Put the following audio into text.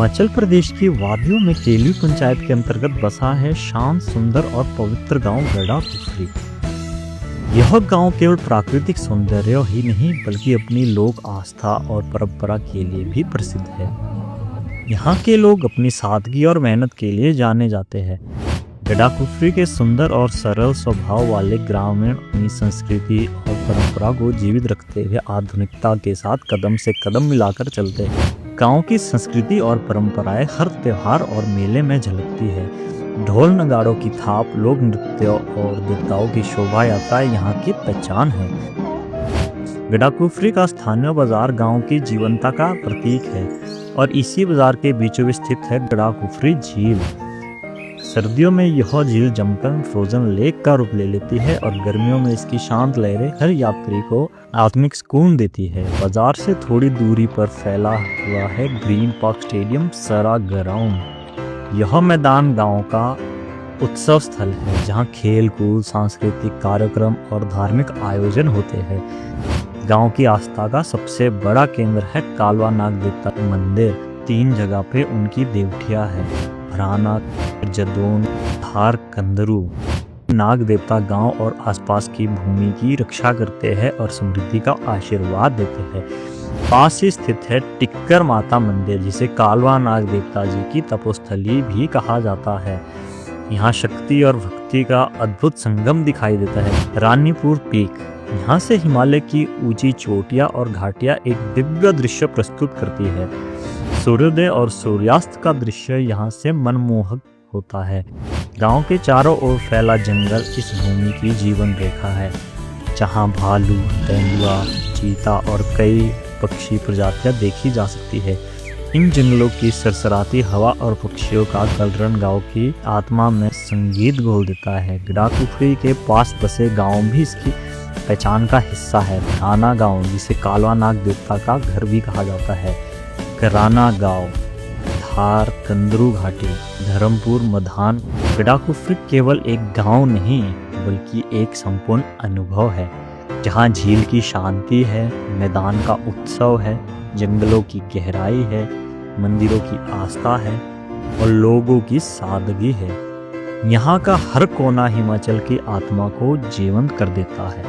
हिमाचल प्रदेश की वादियों में केली पंचायत के अंतर्गत बसा है शांत, सुंदर और पवित्र गांव गड़ा कुफरी। यह गांव केवल प्राकृतिक सौंदर्य ही नहीं बल्कि अपनी लोक आस्था और परंपरा के लिए भी प्रसिद्ध है। यहाँ के लोग अपनी सादगी और मेहनत के लिए जाने जाते हैं। गड़ा कुफरी के सुंदर और सरल स्वभाव वाले ग्रामीण अपनी संस्कृति और परंपरा को जीवित रखते हुए आधुनिकता के साथ कदम से कदम मिलाकर चलते हैं। गांव की संस्कृति और परंपराएं हर त्योहार और मेले में झलकती है। ढोल नगाड़ों की थाप, लोक नृत्य और देवताओं की शोभा यात्राएं यहाँ की पहचान है। गड़ा कुफरी का स्थानीय बाजार गांव की जीवंतता का प्रतीक है और इसी बाजार के बीचों बीच स्थित है गड़ा कुफरी झील। सर्दियों में यह झील जमकर फ्रोजन लेक का रूप ले लेती है और गर्मियों में इसकी शांत लहरें हर यात्री को आत्मिक सुकून देती है। बाजार से थोड़ी दूरी पर फैला हुआ है ग्रीन पार्क स्टेडियम सरा ग्राउंड। यह मैदान गांव का उत्सव स्थल है जहां खेल कूद, सांस्कृतिक कार्यक्रम और धार्मिक आयोजन होते हैं। गांव की आस्था का सबसे बड़ा केंद्र है कालवा नाग देवता मंदिर। 3 जगह पे उनकी देवटियां है, भराना, जदोन, धार, कंदरू। नाग देवता गांव और आसपास की भूमि की रक्षा करते हैं और समृद्धि का आशीर्वाद देते हैं। पास ही स्थित है टिक्कर माता मंदिर, जिसे कालवा नाग देवता जी की तपोस्थली भी कहा जाता है। यहाँ शक्ति और भक्ति का अद्भुत संगम दिखाई देता है। रानीपुर पीक, यहाँ से हिमालय की ऊंची चोटियां और घाटियां एक दिव्य दृश्य प्रस्तुत करती है। सूर्योदय और सूर्यास्त का दृश्य यहाँ से मनमोहक होता है। गांव के चारों ओर फैला जंगल इस भूमि की जीवन रेखा है, जहाँ भालू, तेंदुआ, चीता और कई पक्षी प्रजातियां देखी जा सकती है। इन जंगलों की सरसराती हवा और पक्षियों का कलरव गांव की आत्मा में संगीत घोल देता है। गड़ा कुफरी के पास बसे गांव भी इसकी पहचान का हिस्सा है। राना गांव, जिसे कालवा नाग देवता का घर भी कहा जाता है, कराना गांव, धार, कंदरू घाटी, धर्मपुर, मधान। गड़ा कुफरी केवल एक गांव नहीं बल्कि एक संपूर्ण अनुभव है, जहां झील की शांति है, मैदान का उत्सव है, जंगलों की गहराई है, मंदिरों की आस्था है और लोगों की सादगी है। यहाँ का हर कोना हिमाचल की आत्मा को जीवंत कर देता है।